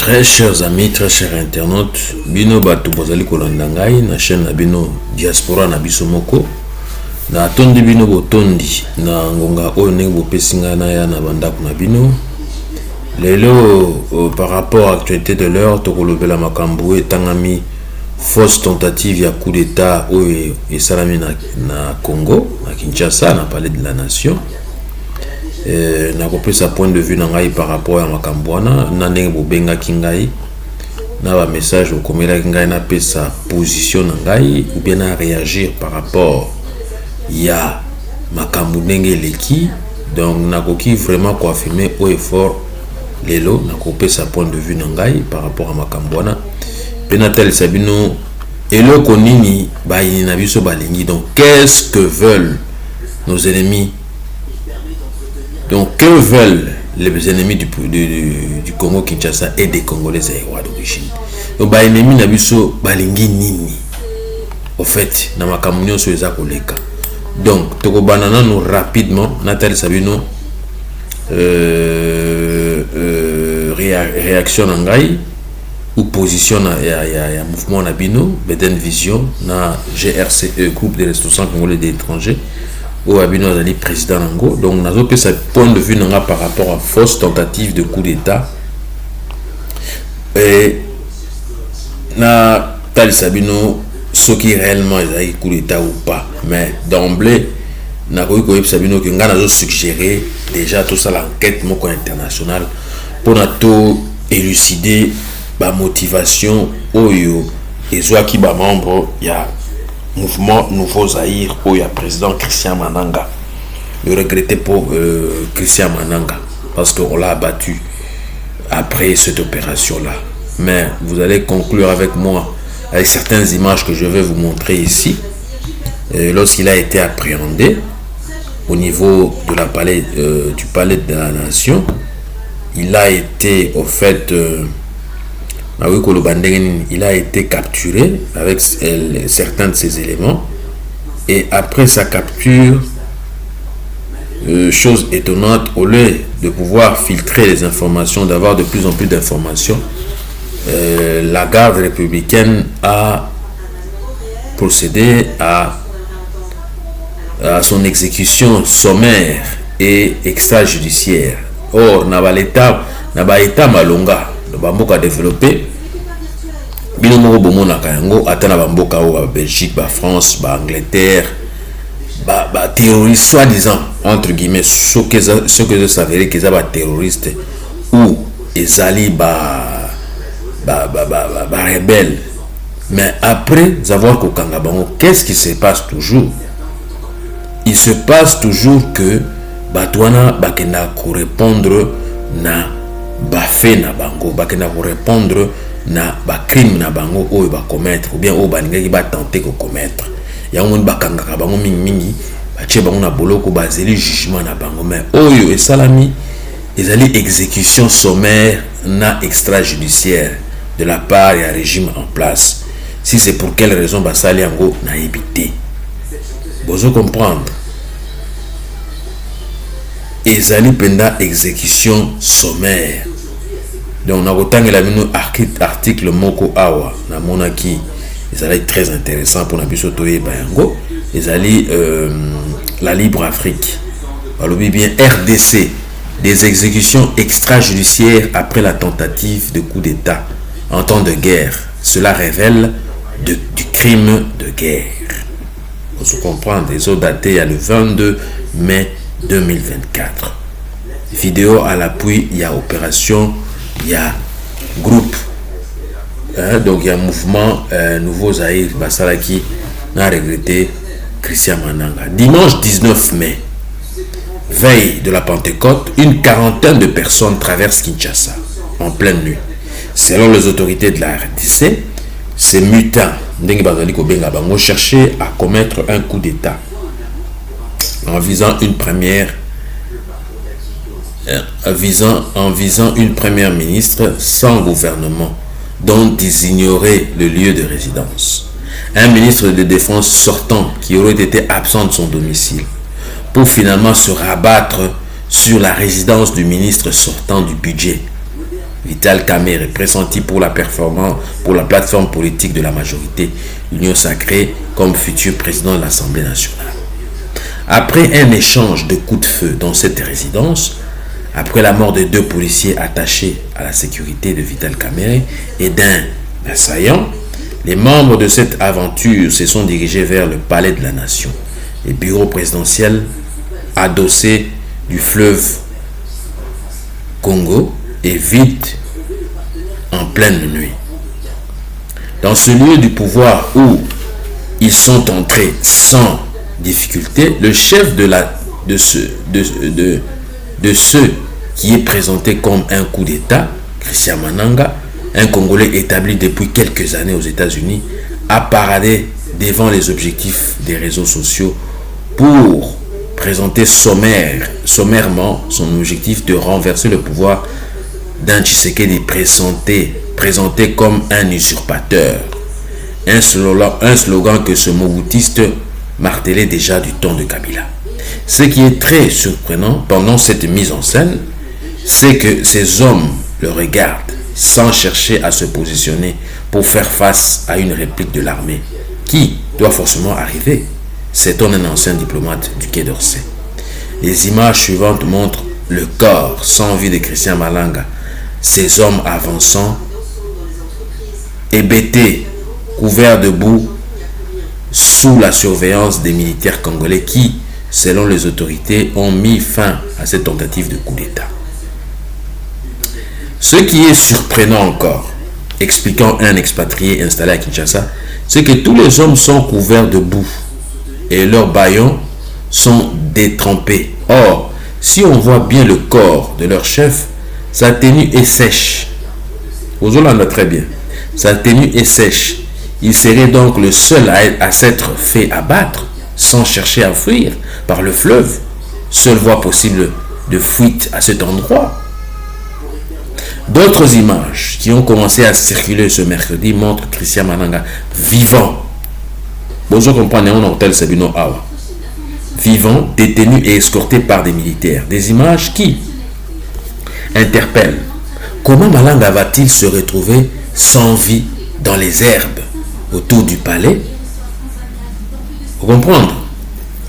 Très chers amis, très chers internautes, bino batu bozali kolanda ngai na chaîne na bino Diaspora na biso moko na tondi bino botondi na ngonga oyo ndenge bopesi ngai na ya na bandako na bino lelo par rapport à l'actualité de l'heure tokolobela makambo etangami fausse tentative ya coup d'état oyo esalami na Congo na Kinshasa na palais de la nation. Na kopesa point de vue na ngai par rapport à makambo wana na ndenge bobengaki ngai na ba message okomelaki ngai na pesa position na ngai ou bien à réagir par rapport ya makambo ndenge eleki. Donc nakoki vraiment confirmer au effort lelo na kopesa point de vue na ngai par rapport à makambo wana pe na tel sabino eloko nini bayini na biso balingi. Donc qu'est-ce que veulent nos ennemis? Donc, que veulent les ennemis du Congo Kinshasa et des Congolais aérois d'origine? Donc, les ennemis n'abiso balingi nini. Au fait, na makamunyo so eza koleka. Donc, toko banana nous rapidement. Nathalie Sabino réaction ngai ou position ya mouvement nabino Beden Vision na GRCE groupe des ressortissants congolais d'étrangers. Ou Abino Azali président Nango. Donc nazo que ce point de vue nanga par rapport à fausse tentative de coup d'état et na Tal Sabino ce qui réellement est coup d'état ou pas, mais d'emblée na ko Sabino que nga nazo suggérer déjà tout ça l'enquête moko internationale pour na to élucider ba motivation oyo ezwa ki ba membre ya mouvement Nouveau Zaïre où il y a président Christian Mananga. Le regretté pour Christian Mananga parce qu'on l'a abattu après cette opération-là. Mais vous allez conclure avec moi avec certaines images que je vais vous montrer ici. Lorsqu'il a été appréhendé au niveau de la palais, du palais de la nation, il a été au fait... il a été capturé avec certains de ses éléments et après sa capture, chose étonnante, au lieu de pouvoir filtrer les informations, d'avoir de plus en plus d'informations, la garde républicaine a procédé à son exécution sommaire et extrajudiciaire. Or, Nabaleta Malonga bamboka développé bino moko bomona kango atana bamboka o Belgique, France, Angleterre, terroristes soi-disant entre guillemets ceux que s'avérer qu'ils sont terroristes ou ezali rebelles. Mais après avoir kokanga bango, qu'est-ce qui se passe toujours? Il se passe toujours que batwana bakena ko répondre na fait na bango bakena ko répondre na ba crime na bango oyo ba commettre ou bien oyo balingaki ba tenter ko commettre yango bakanga bango mingi batie bango na boloko bazeli jugement na bango. Mais oyo esalami ezali exécution sommaire na extrajudiciaire de la part ya régime en place. Si c'est pour quelle raison basali yango na ebité bozo comprendre ezali penda exécution sommaire. Donc on a autant que la article moko awa na monaki ezali très intéressant pour na biso toye bayango ezali la Libre Afrique balobi bien RDC des exécutions extrajudiciaires après la tentative de coup d'état en temps de guerre. Cela révèle du crime de guerre. Pour se comprendre, ils ont daté le 22 mai 2024. Vidéo à l'appui, il y a opération, il y a groupe, donc il y a mouvement Nouveau Zaïre Basalaki n'a regretté Christian Mananga. Dimanche 19 mai, veille de la Pentecôte, une quarantaine de personnes traversent Kinshasa en pleine nuit. Selon les autorités de la RDC, ces mutins ont cherché à commettre un coup d'état en visant une première ministre sans gouvernement dont ils ignoraient le lieu de résidence. Un ministre de défense sortant qui aurait été absent de son domicile pour finalement se rabattre sur la résidence du ministre sortant du budget Vital Kamerhe, pressenti pour la plateforme politique de la majorité, l'Union sacrée, comme futur président de l'Assemblée nationale. Après un échange de coups de feu dans cette résidence, après la mort de 2 policiers attachés à la sécurité de Vital Kamerhe et d'un assaillant, les membres de cette aventure se sont dirigés vers le palais de la nation, le bureau présidentiel adossé du fleuve Congo et vide en pleine nuit. Dans ce lieu du pouvoir où ils sont entrés sans difficulté, le chef de ceux qui est présenté comme un coup d'État, Christian Mananga, un Congolais établi depuis quelques années aux États-Unis, a paradé devant les objectifs des réseaux sociaux pour présenter sommairement son objectif de renverser le pouvoir d'un Tshisekedi présenté comme un usurpateur. Un slogan que ce moboutiste martelait déjà du temps de Kabila. Ce qui est très surprenant pendant cette mise en scène, c'est que ces hommes le regardent sans chercher à se positionner pour faire face à une réplique de l'armée qui doit forcément arriver. C'est un ancien diplomate du Quai d'Orsay. Les images suivantes montrent le corps sans vie de Christian Malanga, ces hommes avançant, hébétés, couverts de boue, sous la surveillance des militaires congolais qui, selon les autorités, ont mis fin à cette tentative de coup d'État. Ce qui est surprenant encore, expliquant un expatrié installé à Kinshasa, c'est que tous les hommes sont couverts de boue et leurs bâillons sont détrempés. Or, si on voit bien le corps de leur chef, sa tenue est sèche. Aux Hollandais, très bien. Sa tenue est sèche. Il serait donc le seul à s'être fait abattre sans chercher à fuir par le fleuve. Seule voie possible de fuite à cet endroit. D'autres images qui ont commencé à circuler ce mercredi montrent Christian Malanga vivant. Vous comprenez, un hôtel Sabino Awa. Vivant, détenu et escorté par des militaires. Des images qui interpellent. Comment Malanga va-t-il se retrouver sans vie dans les herbes autour du palais? Vous comprenez?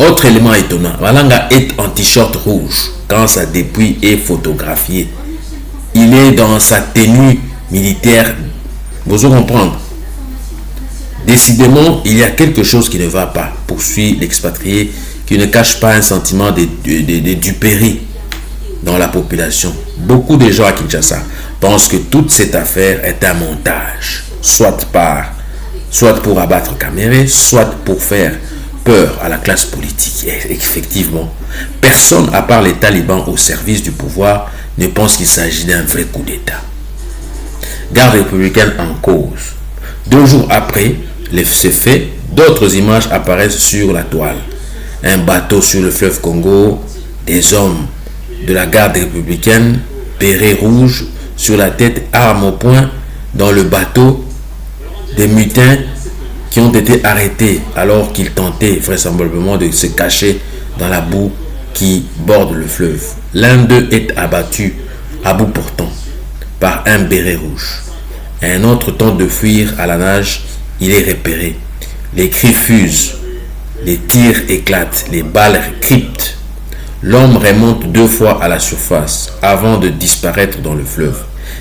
Autre élément étonnant, Malanga est en t-shirt rouge quand sa dépouille est photographiée. Il est dans sa tenue militaire. Vous comprenez? Décidément, il y a quelque chose qui ne va pas, poursuit l'expatrié qui ne cache pas un sentiment de duperie dans la population. Beaucoup de gens à Kinshasa pensent que toute cette affaire est un montage, soit pour abattre Kamerhe, soit pour faire peur à la classe politique. Et effectivement, personne à part les talibans au service du pouvoir ne pense qu'il s'agit d'un vrai coup d'État. Garde républicaine en cause. 2 jours après ces faits, d'autres images apparaissent sur la toile. Un bateau sur le fleuve Congo, des hommes de la garde républicaine, béret rouge sur la tête, armes au poing, dans le bateau, des mutins qui ont été arrêtés alors qu'ils tentaient vraisemblablement de se cacher dans la boue qui borde le fleuve. L'un d'eux est abattu à bout portant par un béret rouge. Un autre tente de fuir à la nage, il est repéré. Les cris fusent, les tirs éclatent, les balles cryptent. L'homme remonte 2 fois à la surface avant de disparaître dans le fleuve.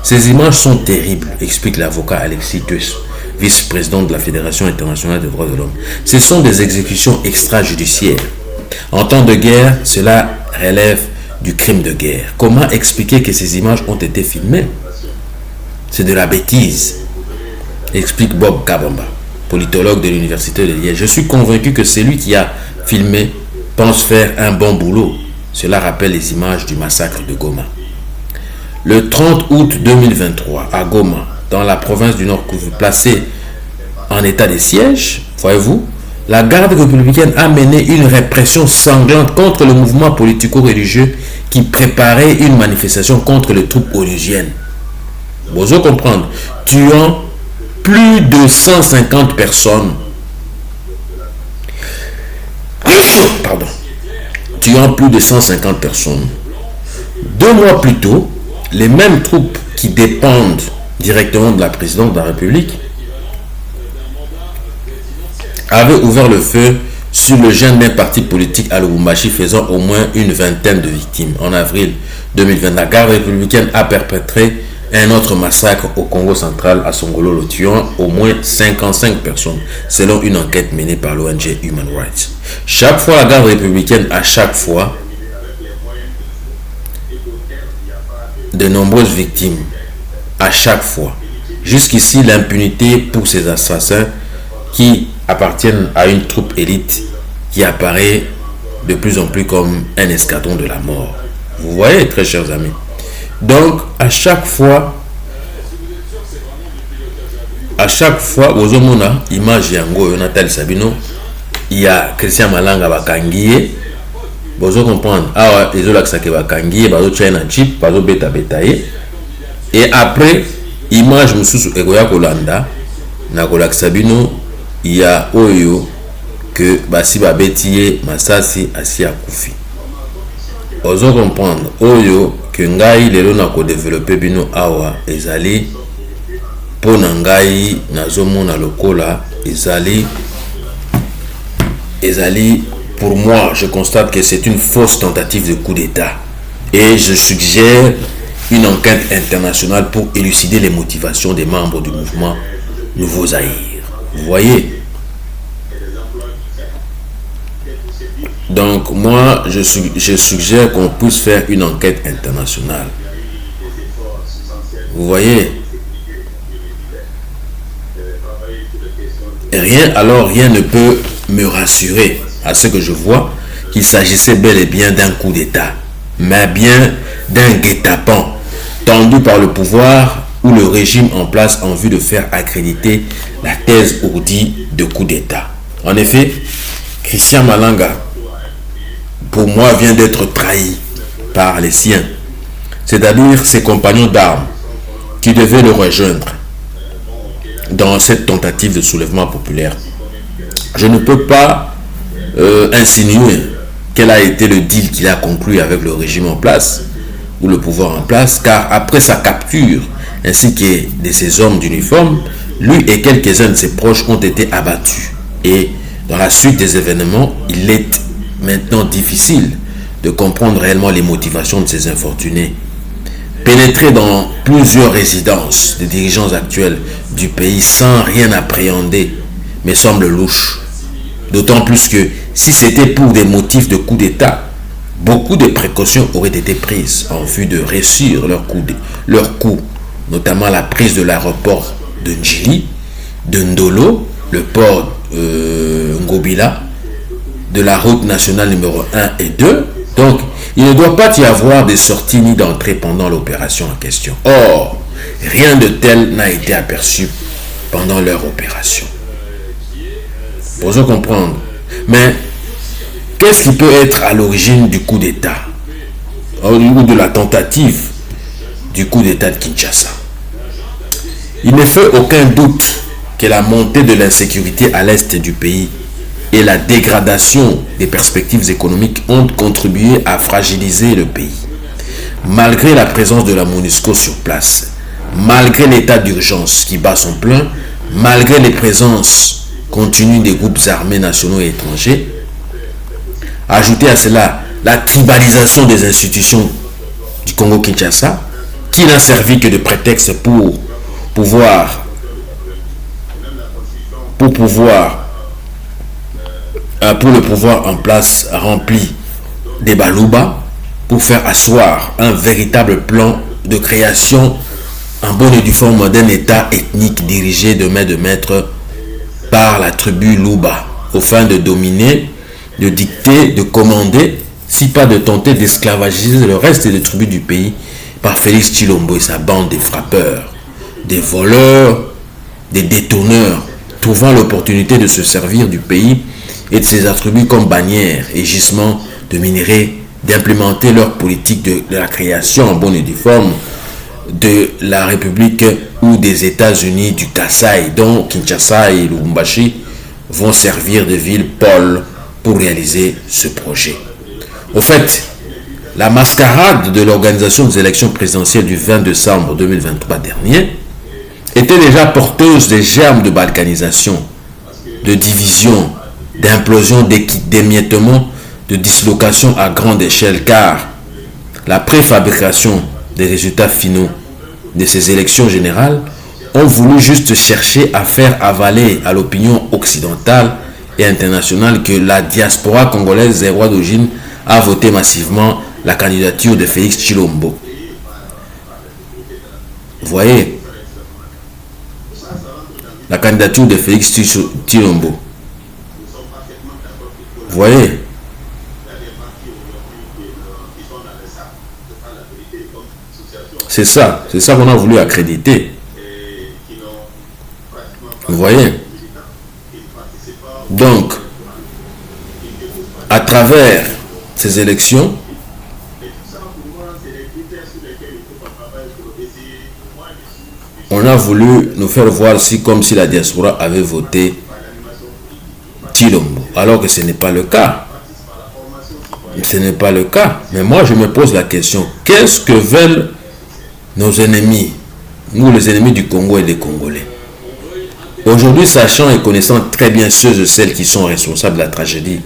Ces images sont terribles, explique l'avocat Alexis Tues, vice-président de la Fédération internationale des droits de l'homme. Ce sont des exécutions extrajudiciaires. En temps de guerre, cela relève du crime de guerre. Comment expliquer que ces images ont été filmées? C'est de la bêtise, explique Bob Kabamba, politologue de l'université de Liège. Je suis convaincu que celui qui a filmé pense faire un bon boulot. Cela rappelle les images du massacre de Goma. Le 30 août 2023, à Goma, dans la province du Nord Kivu, placée en état de siège, voyez-vous, la garde républicaine a mené une répression sanglante contre le mouvement politico-religieux qui préparait une manifestation contre les troupes onusiennes. Vous allez comprendre, tuant plus de 150 personnes. Pardon. Tuant plus de 150 personnes. 2 mois plus tôt, les mêmes troupes qui dépendent directement de la présidente de la République, avait ouvert le feu sur le gène d'un parti politique à Lubumbashi, faisant au moins une vingtaine de victimes. En avril 2020, la garde républicaine a perpétré un autre massacre au Congo central, à Songolo, tuant au moins 55 personnes, selon une enquête menée par l'ONG Human Rights. Chaque fois, la garde républicaine, à chaque fois, de nombreuses victimes, à chaque fois. Jusqu'ici, l'impunité pour ces assassins qui appartiennent à une troupe élite qui apparaît de plus en plus comme un escadron de la mort. Vous voyez, très chers amis. Donc, à chaque fois, aux homona, image yango, Nathalie Sabino, il y a Christian Malanga Bakangiye, vous comprendre, ah ouais, ils ont l'accès à Bakangiye, ils ont China chip, ils ont beta betaye, et après, image Moussou Egoya Kolanda, Nakolak Sabino, il y a Oyo, que Basi Babetiye, Masasi, Asi Akufi. Vous comprendre, Oyo, que Ngai, les lois qu'on développé bino awa, ezali, pour Ngai, Nazomo na lokola, ezali, pour moi, je constate que c'est une fausse tentative de coup d'État. Et je suggère une enquête internationale pour élucider les motivations des membres du mouvement Nouveau Zaïre. Vous voyez? Donc moi, je suggère qu'on puisse faire une enquête internationale. Vous voyez? Rien ne peut me rassurer à ce que je vois qu'il s'agissait bel et bien d'un coup d'État, mais bien d'un guet-apens tendu par le pouvoir ou le régime en place en vue de faire accréditer la thèse ourdie de coup d'État. En effet, Christian Malanga, pour moi, vient d'être trahi par les siens, c'est-à-dire ses compagnons d'armes qui devaient le rejoindre dans cette tentative de soulèvement populaire. Je ne peux pas insinuer quel a été le deal qu'il a conclu avec le régime en place ou le pouvoir en place, car après sa capture ainsi que de ses hommes d'uniforme, lui et quelques-uns de ses proches ont été abattus. Et dans la suite des événements, il est maintenant difficile de comprendre réellement les motivations de ces infortunés. Pénétrer dans plusieurs résidences des dirigeants actuels du pays sans rien appréhender me semble louche. D'autant plus que si c'était pour des motifs de coup d'État, beaucoup de précautions auraient été prises en vue de réussir leur coup, notamment la prise de l'aéroport de Njili, de Ndolo, le port Ngobila, de la route nationale numéro 1 et 2. Donc, il ne doit pas y avoir de sortie ni d'entrée pendant l'opération en question. Or, rien de tel n'a été aperçu pendant leur opération. Pour se comprendre. Mais, qu'est-ce qui peut être à l'origine du coup d'État ou de la tentative du coup d'État de Kinshasa? Il ne fait aucun doute que la montée de l'insécurité à l'est du pays et la dégradation des perspectives économiques ont contribué à fragiliser le pays. Malgré la présence de la MONUSCO sur place, malgré l'état d'urgence qui bat son plein, malgré les présences continues des groupes armés nationaux et étrangers, ajoutez à cela la tribalisation des institutions du Congo-Kinshasa, qui n'a servi que de prétexte pour le pouvoir en place rempli des Baluba, pour faire asseoir un véritable plan de création en bonne et due forme d'un État ethnique dirigé de main de maître par la tribu Luba, aux fins de dominer, de dicter, de commander, si pas de tenter d'esclavagiser le reste des tribus du pays par Félix Tshilombo et sa bande de frappeurs, des voleurs, des détourneurs, trouvant l'opportunité de se servir du pays et de ses attributs comme bannières et gisements de minerais, d'implémenter leur politique de la création en bonne et due forme de la République ou des États-Unis du Kasaï, dont Kinshasa et Lubumbashi vont servir de ville pôle pour réaliser ce projet. Au fait, la mascarade de l'organisation des élections présidentielles du 20 décembre 2023 dernier était déjà porteuse des germes de balkanisation, de division, d'implosion, d'émiettement, de dislocation à grande échelle, car la préfabrication des résultats finaux de ces élections générales ont voulu juste chercher à faire avaler à l'opinion occidentale et internationale que la diaspora congolaise zéro d'origine a voté massivement la candidature de Félix Tshilombo. Vous voyez, la candidature de Félix Tshilombo. Vous voyez, c'est ça qu'on a voulu accréditer. Vous voyez, donc, à travers ces élections, on a voulu nous faire voir comme si la diaspora avait voté Tshilombo, alors que ce n'est pas le cas. Ce n'est pas le cas. Mais moi, je me pose la question, qu'est-ce que veulent nos ennemis, nous les ennemis du Congo et des Congolais? Aujourd'hui, sachant et connaissant très bien ceux et celles qui sont responsables de la tragédie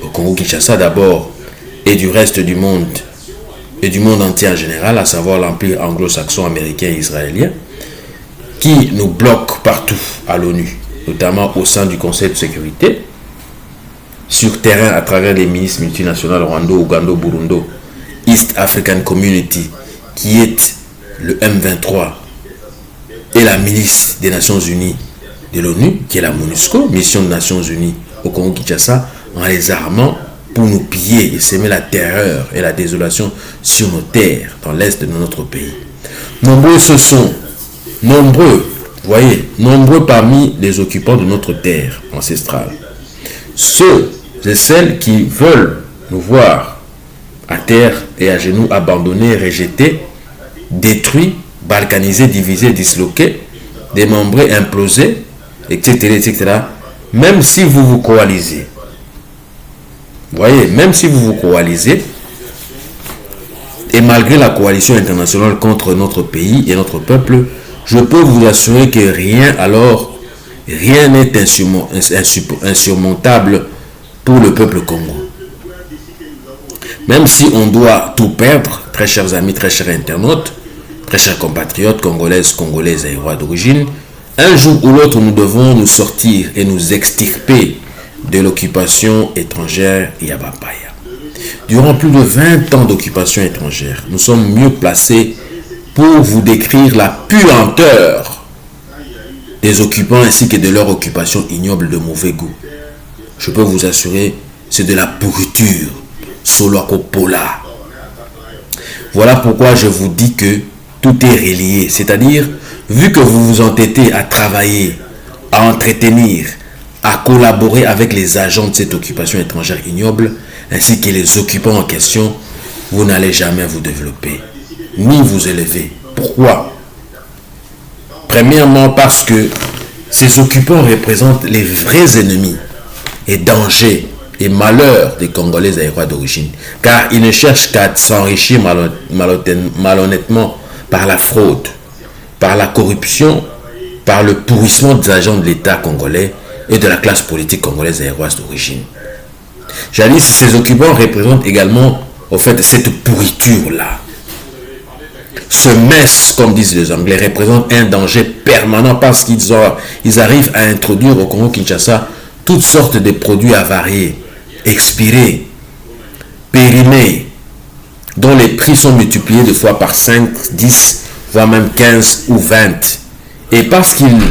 au Congo-Kinshasa d'abord et du reste du monde et du monde entier en général, à savoir l'empire anglo-saxon, américain et israélien, qui nous bloque partout à l'ONU, notamment au sein du Conseil de sécurité, sur terrain à travers les ministres multinationales Rwanda, Ouganda, Burundi, East African Community, qui est le M23, et la milice des Nations Unies de l'ONU, qui est la MONUSCO, mission des Nations Unies au Congo-Kinshasa, en les armant pour nous piller et semer la terreur et la désolation sur nos terres, dans l'est de notre pays. Nombreux ce sont, nombreux parmi les occupants de notre terre ancestrale. Ceux et celles qui veulent nous voir à terre et à genoux, abandonnés, rejetés, détruits, balkanisés, divisés, disloqués, démembrés, implosés, etc., etc., même si vous vous coalisez. Vous voyez, même si vous vous coalisez, et malgré la coalition internationale contre notre pays et notre peuple, je peux vous assurer que rien n'est insurmontable pour le peuple congolais. Même si on doit tout perdre, très chers amis, très chers internautes, très chers compatriotes congolaises, congolais et rois d'origine, un jour ou l'autre, nous devons nous sortir et nous extirper de l'occupation étrangère Yabapaya. Durant plus de 20 ans d'occupation étrangère, nous sommes mieux placés pour vous décrire la puanteur des occupants ainsi que de leur occupation ignoble de mauvais goût. Je peux vous assurer, c'est de la pourriture, Soloakopola. Voilà pourquoi je vous dis que tout est relié, c'est-à-dire, vu que vous vous entêtez à travailler, à entretenir, à collaborer avec les agents de cette occupation étrangère ignoble, ainsi que les occupants en question, vous n'allez jamais vous développer, ni vous élever. Pourquoi? Premièrement, parce que ces occupants représentent les vrais ennemis et dangers et malheurs des Congolais aérois d'origine, car ils ne cherchent qu'à s'enrichir malhonnêtement par la fraude, par la corruption, par le pourrissement des agents de l'État congolais et de la classe politique congolaise aéroise d'origine. Jadis, ces occupants représentent également, au fait, cette pourriture-là. Ce mess, comme disent les Anglais, représente un danger permanent parce qu'ils arrivent à introduire au Congo-Kinshasa toutes sortes de produits avariés, expirés, périmés, dont les prix sont multipliés de fois par 5, 10, voire même 15 ou 20. Et parce qu'ils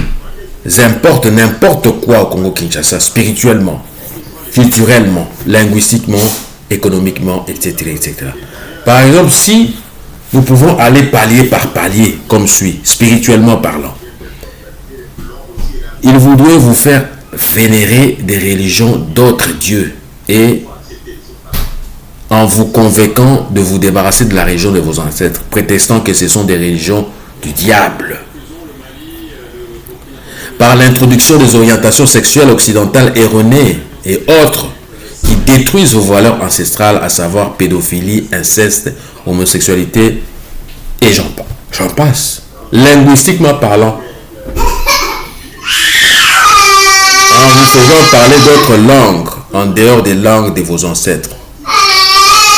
importent n'importe quoi au Congo-Kinshasa, spirituellement, culturellement, linguistiquement, économiquement, etc., etc. Par exemple, si nous pouvons aller palier par palier, comme suit, spirituellement parlant, ils voudraient vous faire vénérer des religions d'autres dieux et en vous convainquant de vous débarrasser de la religion de vos ancêtres, prétextant que ce sont des religions du diable. Par l'introduction des orientations sexuelles occidentales erronées et autres qui détruisent vos valeurs ancestrales, à savoir pédophilie, inceste, homosexualité, et j'en passe. Linguistiquement parlant, en vous faisant parler d'autres langues, en dehors des langues de vos ancêtres.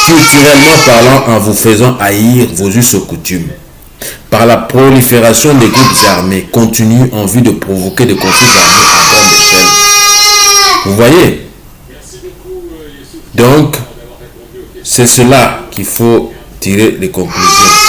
Culturellement parlant, en vous faisant haïr vos us et coutumes. Par la prolifération des groupes armés continue en vue de provoquer des conflits armés à grande échelle. Vous voyez? Donc, c'est cela qu'il faut tirer les conclusions.